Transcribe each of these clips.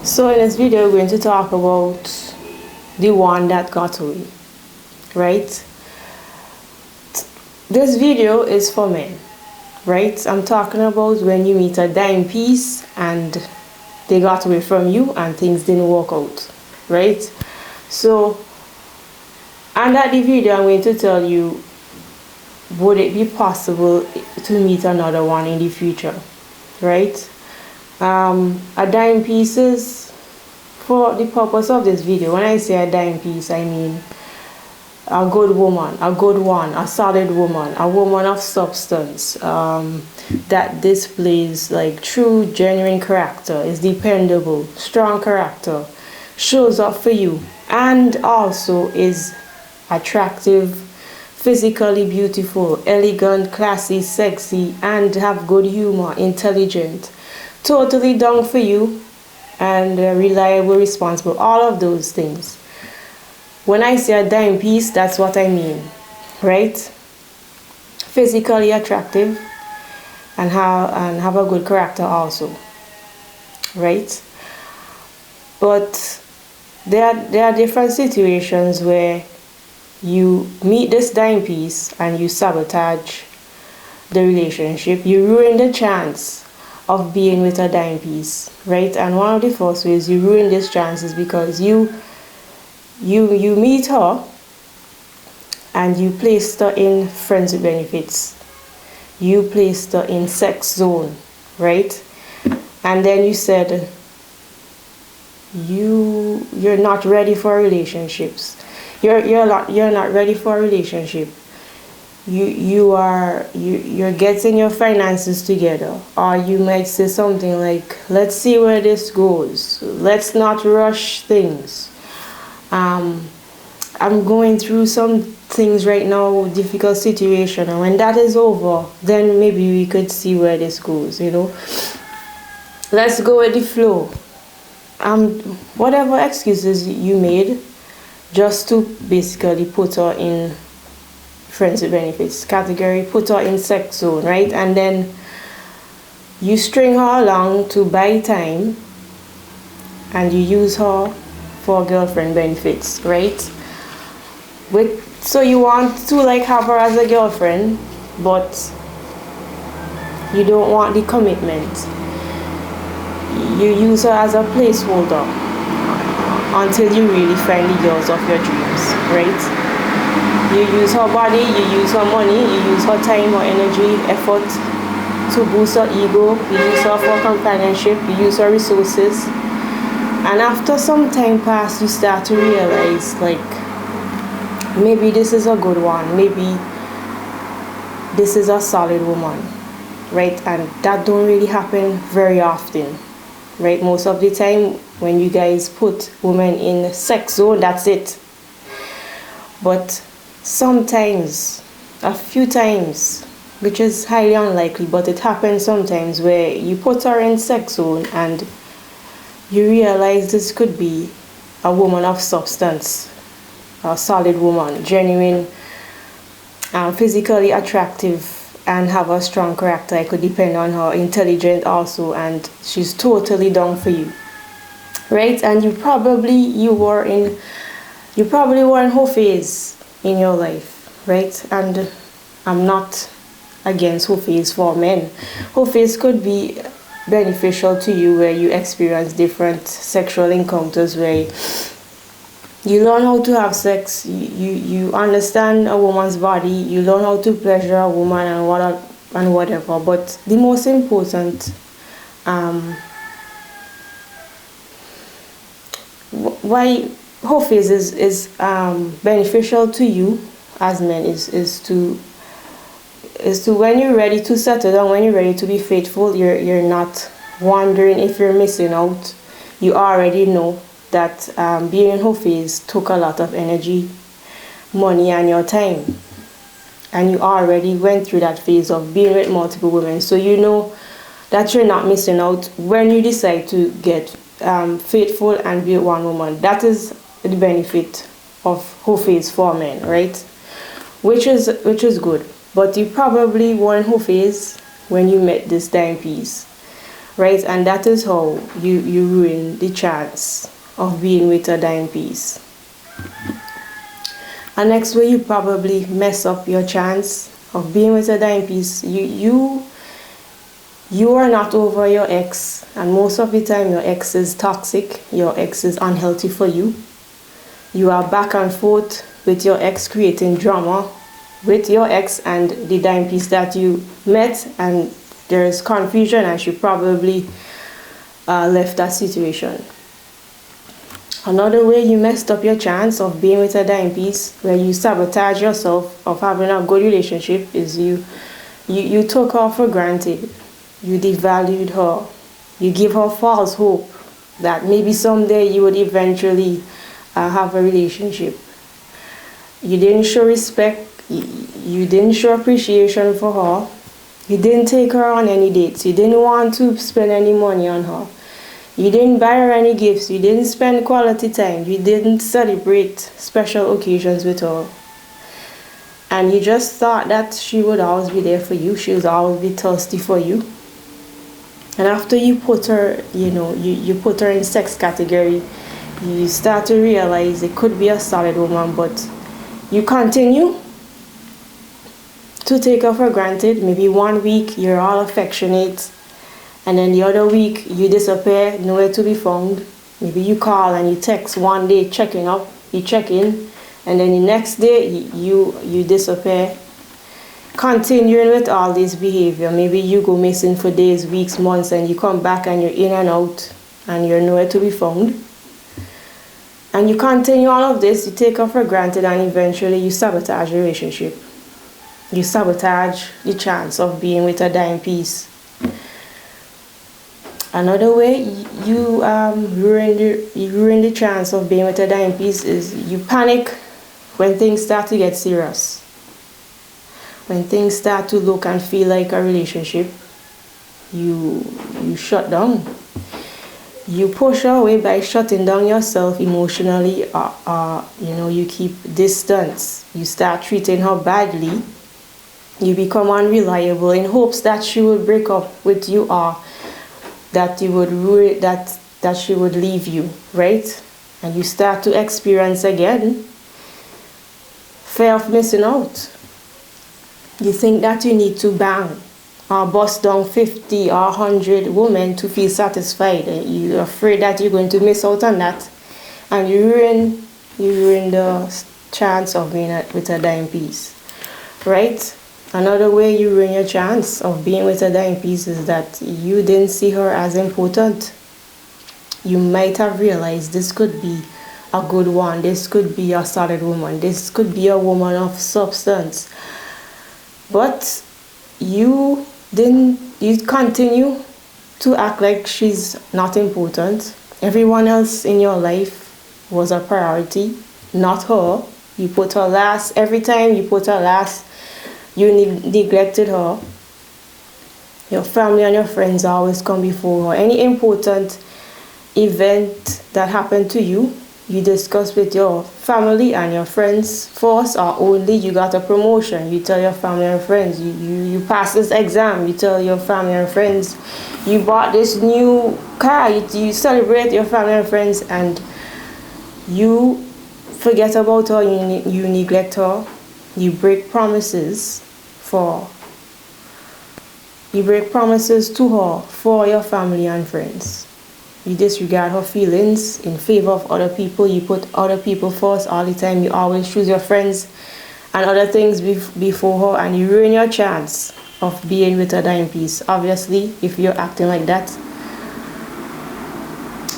So in this video, we're going to talk about the one that got away, right? This video is for men, right? I'm talking about when you meet a dime piece and they got away from you and things didn't work out, right? So under the video, I'm going to tell you, would it be possible to meet another one in the future, right? A dime piece is, for the purpose of this video, when I say a dime piece, I mean a good woman, a good one, a solid woman, a woman of substance, that displays like true, genuine character, is dependable, strong character, shows up for you, and also is attractive, physically beautiful, elegant, classy, sexy, and have good humor, intelligent, totally down for you, and reliable, responsible, all of those things. When I say a dime piece, that's what I mean, right? Physically attractive and have a good character also, right? But there are different situations where you meet this dime piece and you sabotage the relationship. You ruin the chance of being with a dime piece, right? And one of the first ways you ruin this chance is because you meet her and you placed her in friends with benefits. You placed her in sex zone, right? And then you said you're not ready for relationships. You're not ready for a relationship. You're getting your finances together, or you might say something like, let's see where this goes, let's not rush things. I'm going through some things right now, difficult situation, and when that is over, then maybe we could see where this goes, let's go with the flow. Whatever excuses you made just to basically put her in friends with benefits category, put her in sex zone, right? And then you string her along to buy time and you use her for girlfriend benefits, right? So you want to like have her as a girlfriend, but you don't want the commitment. You use her as a placeholder until you really find the girls of your dreams, right? You use her body, you use her money, you use her time, her energy, effort to boost her ego, you use her for companionship, you use her resources. And after some time pass, you start to realize, like, maybe this is a good one, maybe this is a solid woman, right? And that don't really happen very often, right? Most of the time, when you guys put women in sex zone, that's it. But sometimes, a few times, which is highly unlikely, but it happens sometimes, where you put her in sex zone and you realize this could be a woman of substance, a solid woman, genuine, physically attractive, and have a strong character. It could depend on her, intelligent also, and she's totally down for you, right? And you probably were in her phase in your life, right? And I'm not against whole phase for men. Whole phase could be beneficial to you, where you experience different sexual encounters, where you learn how to have sex, you understand a woman's body, you learn how to pleasure a woman and whatever. But the most important why whole phase is beneficial to you as men is to when you're ready to settle down, when you're ready to be faithful, you're not wondering if you're missing out. You already know that being in whole phase took a lot of energy, money, and your time, and you already went through that phase of being with multiple women, so you know that you're not missing out when you decide to get faithful and be with one woman. That is the benefit of whole phase for men, right? Which is good. But you probably were in whole phase when you met this dime piece, right? And that is how you ruin the chance of being with a dime piece. And next way you probably mess up your chance of being with a dime piece, you are not over your ex, and most of the time your ex is toxic, your ex is unhealthy for you. You are back and forth with your ex, creating drama with your ex and the dime piece that you met, and there is confusion, and she probably left that situation. Another way you messed up your chance of being with a dime piece, where you sabotage yourself of having a good relationship, is you took her for granted. You devalued her. You give her false hope that maybe someday you would eventually have a relationship. You didn't show respect. You didn't show appreciation for her. You didn't take her on any dates. You didn't want to spend any money on her. You didn't buy her any gifts. You didn't spend quality time. You didn't celebrate special occasions with her. And you just thought that she would always be there for you. She would always be thirsty for you. And after you put her, you put her in sex category, you start to realize it could be a solid woman, but you continue to take her for granted. Maybe 1 week you're all affectionate, and then the other week you disappear, nowhere to be found. Maybe you call and you text one day checking up, you check in, and then the next day you disappear. Continuing with all this behavior, maybe you go missing for days, weeks, months, and you come back and you're in and out and you're nowhere to be found. And you continue all of this, you take her for granted, and eventually you sabotage the relationship. You sabotage the chance of being with a dime piece. Another way you ruin the chance of being with a dime piece is you panic when things start to get serious. When things start to look and feel like a relationship, you shut down. You push her away by shutting down yourself emotionally, you keep distance. You start treating her badly. You become unreliable in hopes that she would break up with you, or that you would that she would leave you, right? And you start to experience again fear of missing out. You think that you need to bang or bust down 50 or 100 women to feel satisfied. You're afraid that you're going to miss out on that, and you ruin the chance of being with a dime piece, right? Another way you ruin your chance of being with a dime piece is that you didn't see her as important. You might have realized this could be a good one, this could be a solid woman, this could be a woman of substance. But you continue to act like she's not important. Everyone else in your life was a priority, not her. You put her last. Every time you put her last, you neglected her. Your family and your friends always come before her. Any important event that happened to you, you discuss with your family and your friends first, or only you got a promotion. You tell your family and friends. You pass this exam. You tell your family and friends. You bought this new car. You celebrate your family and friends, and you forget about her. You neglect her. You break promises to her for your family and friends. You disregard her feelings in favor of other people. You put other people first all the time. You always choose your friends and other things before her, and you ruin your chance of being with a dime piece. Obviously, if you're acting like that,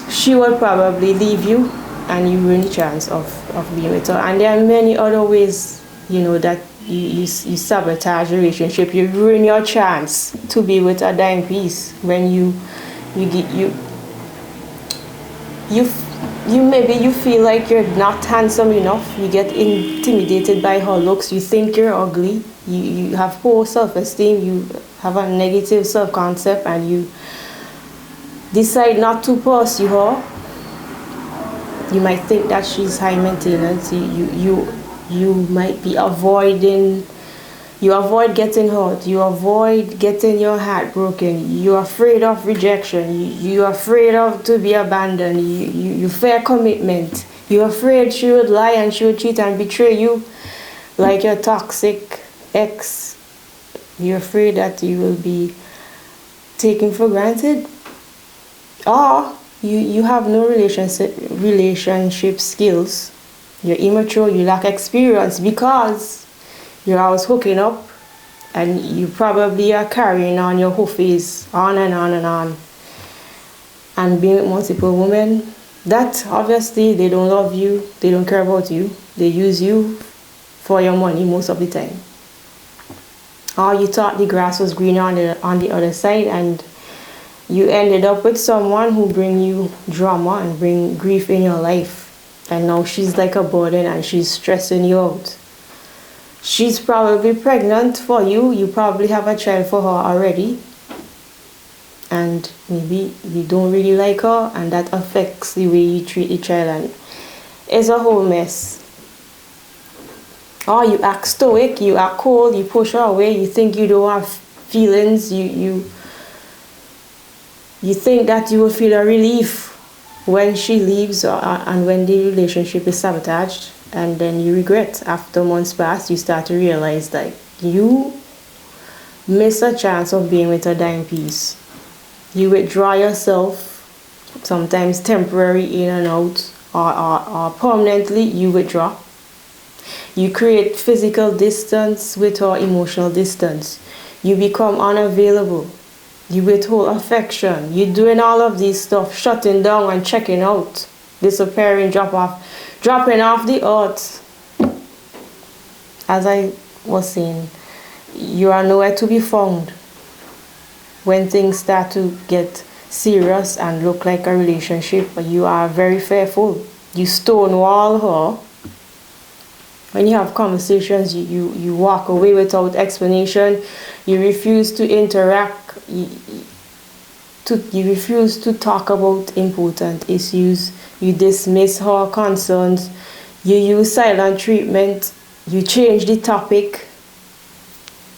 she will probably leave you, and you ruin the chance of being with her. And there are many other ways, that you sabotage a relationship. You ruin your chance to be with a dime piece when maybe you feel like you're not handsome enough. You get intimidated by her looks. You think you're ugly. You have poor self-esteem. You have a negative self-concept, and you decide not to pursue her. You might think that she's high maintenance. You might be avoiding You avoid getting hurt. You avoid getting your heart broken. You're afraid of rejection. You're afraid of to be abandoned. You fear commitment. You're afraid she would lie and she would cheat and betray you like your toxic ex. You're afraid that you will be taken for granted. Or you have no relationship skills. You're immature. You lack experience because you're always hooking up, and you probably are carrying on your whole phase on and on and on. And being with multiple women, that obviously they don't love you, they don't care about you, they use you for your money most of the time. Or you thought the grass was greener on the other side, and you ended up with someone who bring you drama and bring grief in your life. And now she's like a burden and she's stressing you out. She's probably pregnant for you. You probably have a child for her already. And maybe you don't really like her, and that affects the way you treat the child, and it's a whole mess. Or you act stoic, you act cold, you push her away, you think you don't have feelings, you think that you will feel a relief when she leaves and when the relationship is sabotaged. And then you regret. After months pass, you start to realize that you miss a chance of being with a dime piece. You withdraw yourself, sometimes temporary in and out, or permanently you withdraw. You create physical distance with her emotional distance. You become unavailable. You withhold affection. You're doing all of these stuff, shutting down and checking out, disappearing, dropping off the earth. As I was saying, you are nowhere to be found when things start to get serious and look like a relationship. You are very fearful. You stonewall her. When you have conversations, you walk away without explanation. You refuse to interact. You refuse to talk about important issues. You dismiss her concerns. You use silent treatment. You change the topic.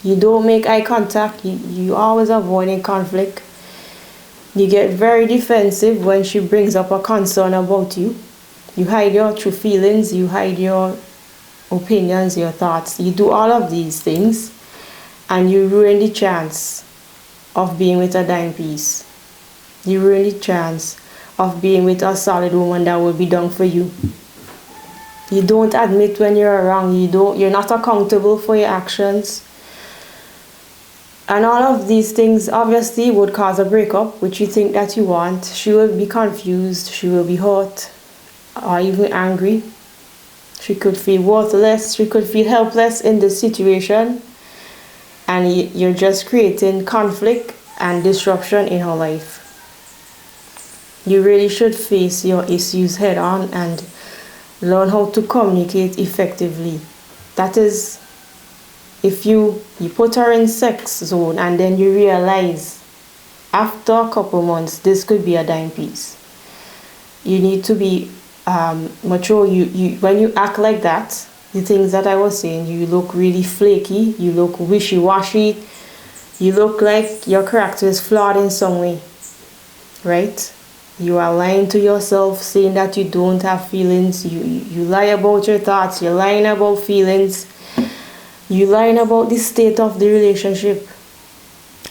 You don't make eye contact. You always avoiding conflict. You get very defensive when she brings up a concern about you. You hide your true feelings. You hide your opinions, your thoughts. You do all of these things, and you ruin the chance of being with a dime piece. You ruin the chance of being with a solid woman that will be down for you. You don't admit when you're wrong. You're not accountable for your actions. And all of these things obviously would cause a breakup, which you think that you want. She will be confused, she will be hurt, or even angry. She could feel worthless, she could feel helpless in this situation. And you're just creating conflict and disruption in her life. You really should face your issues head on and learn how to communicate effectively. That is, if you put her in sex zone and then you realize after a couple months this could be a dime piece. You need to be mature. When you act like that, the things that I was saying, you look really flaky, you look wishy-washy, you look like your character is flawed in some way, right? You are lying to yourself, saying that you don't have feelings. You lie about your thoughts, you're lying about feelings, you're lying about the state of the relationship.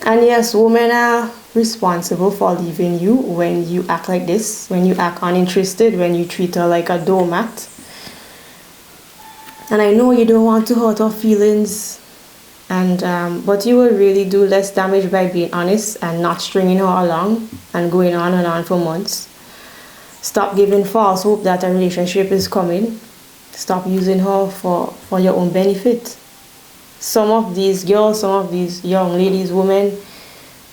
And yes, women are responsible for leaving you when you act like this, when you act uninterested, when you treat her like a doormat. And I know you don't want to hurt her feelings, but you will really do less damage by being honest and not stringing her along and going on and on for months. Stop giving false hope that a relationship is coming. Stop using her for your own benefit. Some of these girls, some of these young ladies, women,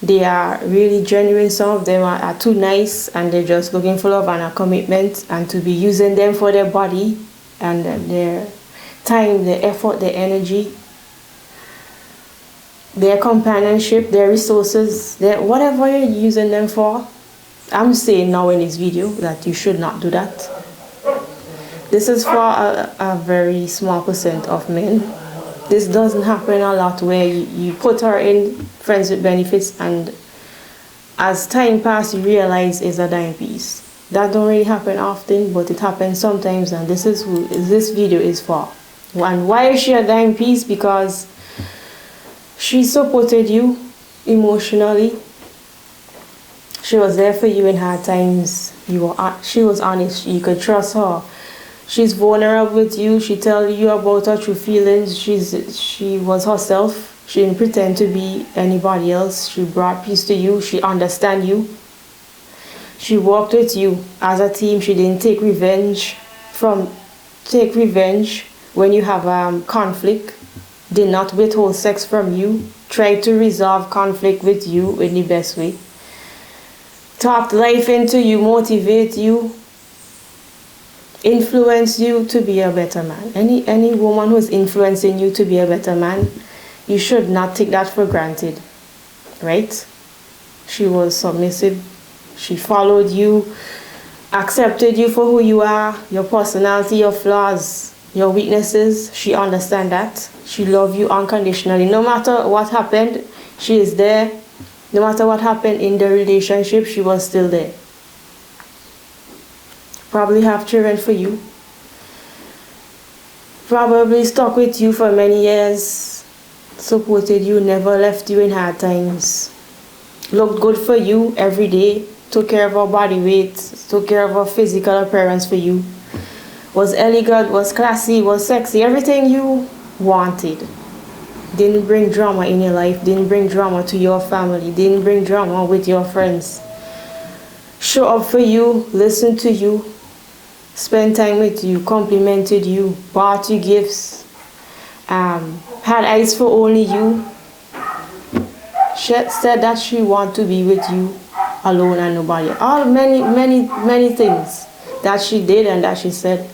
they are really genuine. Some of them are too nice, and they're just looking for love and a commitment, and to be using them for their body and their time, their effort, their energy, their companionship, their resources, whatever you're using them for. I'm saying now in this video that you should not do that. This is for a very small percent of men. This doesn't happen a lot where you put her in friends with benefits and as time passes you realize it's a dime piece. That don't really happen often, but it happens sometimes, and this is who this video is for. And why is she a dime piece? Because she supported you emotionally. She was there for you in hard times. She was honest. You could trust her. She's vulnerable with you. She tell you about her true feelings. She was herself. She didn't pretend to be anybody else. She brought peace to you. She understand you. She worked with you as a team. She didn't take revenge when you have conflict. Did not withhold sex from you. Tried to resolve conflict with you in the best way. Talked life into you, motivate you, influence you to be a better man. Any woman who's influencing you to be a better man, you should not take that for granted, right? She was submissive. She followed you, accepted you for who you are, your personality, your flaws, your weaknesses. She understands that. She loved you unconditionally. No matter what happened, she is there. No matter what happened in the relationship, she was still there. Probably have children for you. Probably stuck with you for many years. Supported you, never left you in hard times. Looked good for you every day. Took care of her body weight. Took care of her physical appearance for you. Was elegant, was classy, was sexy. Everything you wanted. Didn't bring drama in your life. Didn't bring drama to your family. Didn't bring drama with your friends. Show up for you. Listen to you. Spend time with you. Complimented you. Bought you gifts. Had eyes for only you. She said that she wanted to be with you alone and nobody. All many things that she did and that she said.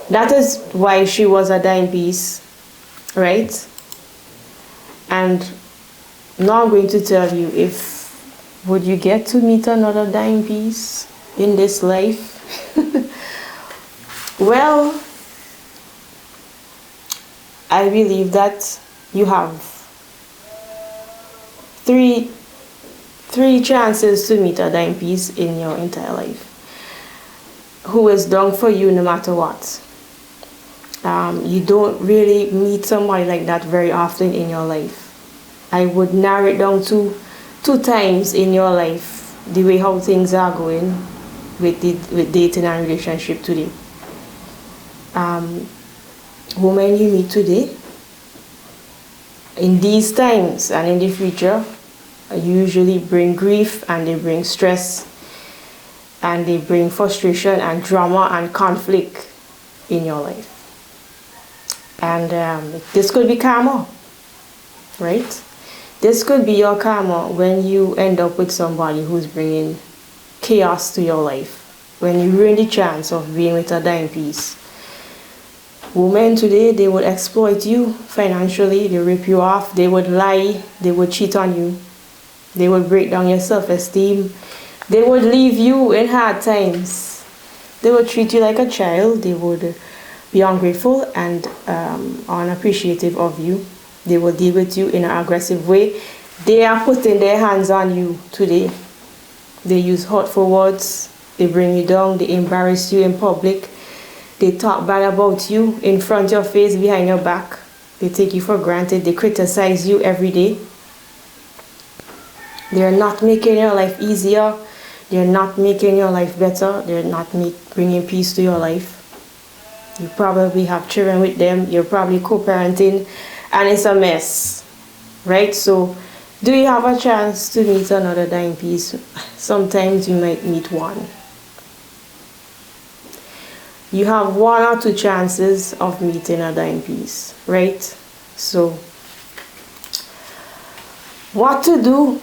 That is why she was a dime piece, right? And now I'm going to tell you, if would you get to meet another dime piece in this life? Well, I believe that you have three chances to meet a dime piece in your entire life, who is down for you no matter what. You don't really meet somebody like that very often in your life. I would narrow it down to 2 times in your life, the way how things are going with dating and relationship today. Women you meet today, in these times and in the future, usually bring grief and they bring stress and they bring frustration and drama and conflict in your life. And this could be karma, right? This could be your karma when you end up with somebody who's bringing chaos to your life, when you ruin the chance of being with a dime piece. Women today, they would exploit you financially, they rip you off, they would lie, they would cheat on you, they would break down your self-esteem, they would leave you in hard times, they would treat you like a child, they would be ungrateful and unappreciative of you. They will deal with you in an aggressive way. They are putting their hands on you today. They use hurtful words. They bring you down. They embarrass you in public. They talk bad about you in front of your face, behind your back. They take you for granted. They criticize you every day. They are not making your life easier. They are not making your life better. They are not bringing peace to your life. You probably have children with them. You're probably co-parenting. And it's a mess, right? So, do you have a chance to meet another dime piece? Sometimes you might meet one. You have 1 or 2 chances of meeting a dime piece, right? So, what to do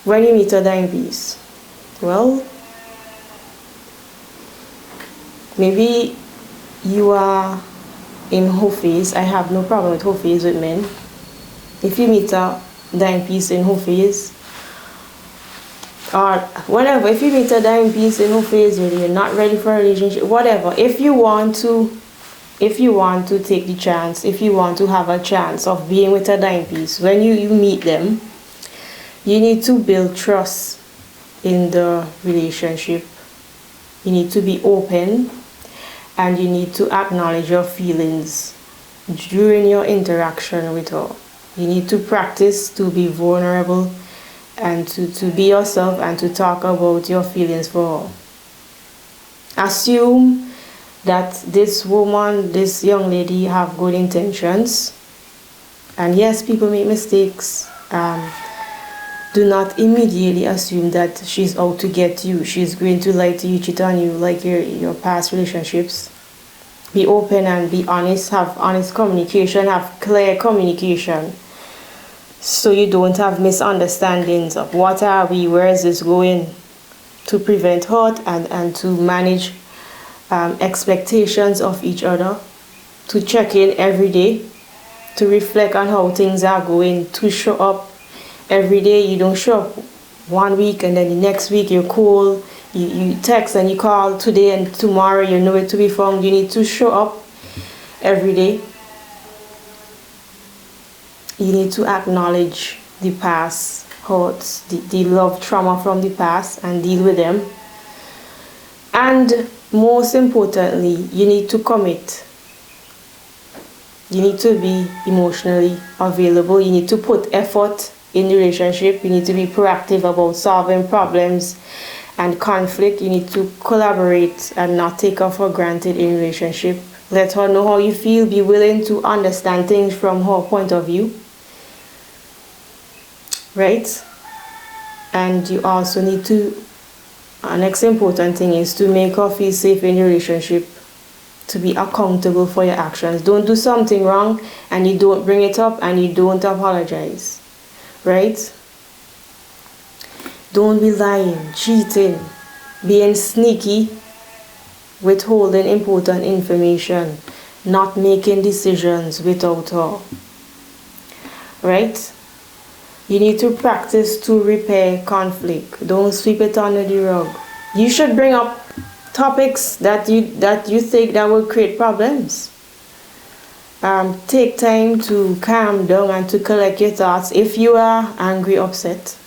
when you meet a dime piece? Well, maybe you are in whole phase. I have no problem with whole phase with men. If you meet a dime piece in whole phase, or whatever, if you meet a dime piece in whole phase, you're not ready for a relationship, whatever, if you want to if you want to take the chance, if you want to have a chance of being with a dime piece, when you meet them, you need to build trust in the relationship. You need to be open, and you need to acknowledge your feelings during your interaction with her. You need to practice to be vulnerable and to be yourself and to talk about your feelings for her. Assume that this woman, this young lady, have good intentions. And yes, people make mistakes. Do not immediately assume that she's out to get you. She's going to lie to you, cheat on you like your past relationships. Be open and be honest. Have honest communication. Have clear communication. So you don't have misunderstandings of what are we, where is this going, to prevent hurt and to manage expectations of each other, to check in every day, to reflect on how things are going, to show up every day. You don't show up 1 week and then the next week you're cool. You text and you call today and tomorrow you're nowhere to be found. You need to show up every day. You need to acknowledge the past hurts, the love trauma from the past, and deal with them. And most importantly, you need to commit. You need to be emotionally available. You need to put effort in the relationship. You need to be proactive about solving problems and conflict. You need to collaborate and not take her for granted in relationship. Let her know how you feel. Be willing to understand things from her point of view. Right? And you also need to, our next important thing is to make her feel safe in your relationship, to be accountable for your actions. Don't do something wrong and you don't bring it up and you don't apologize. Right? Don't be lying, cheating, being sneaky, withholding important information, not making decisions without her. Right? You need to practice to repair conflict. Don't sweep it under the rug. You should bring up topics that you think that will create problems. Take time to calm down and to collect your thoughts if you are angry, upset,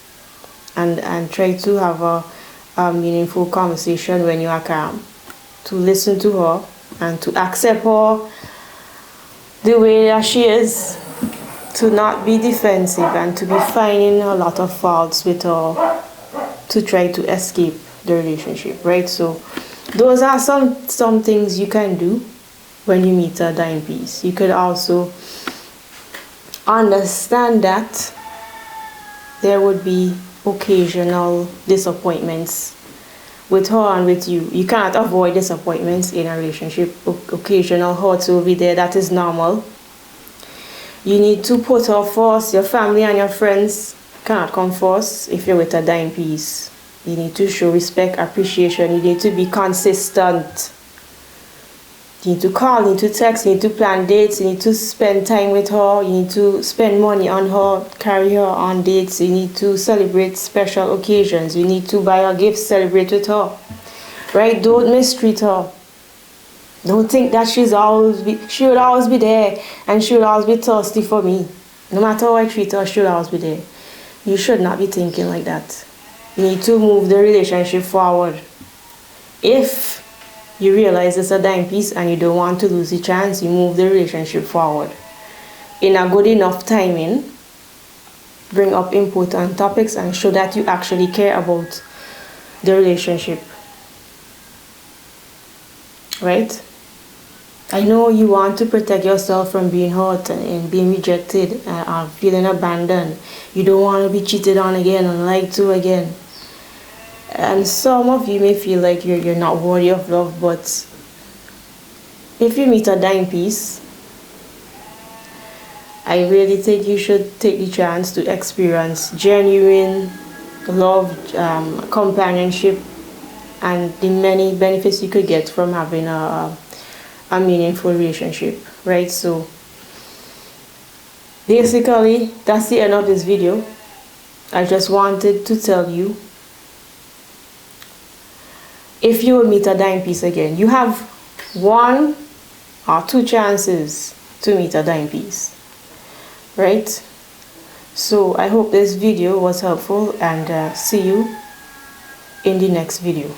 and try to have a meaningful conversation when you are calm. To listen to her and to accept her the way that she is. To not be defensive and to be finding a lot of faults with her to try to escape the relationship, right? So those are some things you can do when you meet a dime piece. You could also understand that there would be occasional disappointments with her and with you. You cannot avoid disappointments in a relationship. Occasional hurts will be there. That is normal. You need to put her first. Your family and your friends cannot come first if you're with a dime piece. You need to show respect, appreciation. You need to be consistent. You need to call, you need to text, you need to plan dates, you need to spend time with her, you need to spend money on her, carry her on dates, you need to celebrate special occasions, you need to buy her gifts, celebrate with her. Right? Don't mistreat her. Don't think that she would always be there and she would always be thirsty for me. No matter how I treat her, she would always be there. You should not be thinking like that. You need to move the relationship forward. If you realize it's a dime piece and you don't want to lose the chance, you move the relationship forward. In a good enough timing, bring up important topics and show that you actually care about the relationship. Right? I know you want to protect yourself from being hurt and being rejected and feeling abandoned. You don't want to be cheated on again and lied to again. And some of you may feel like you're not worthy of love, but if you meet a dime piece, I really think you should take the chance to experience genuine love, companionship, and the many benefits you could get from having a meaningful relationship, right? So basically that's the end of this video. I just wanted to tell you, if you will meet a dime piece again, you have one or 2 chances to meet a dime piece, right? So I hope this video was helpful, and see you in the next video.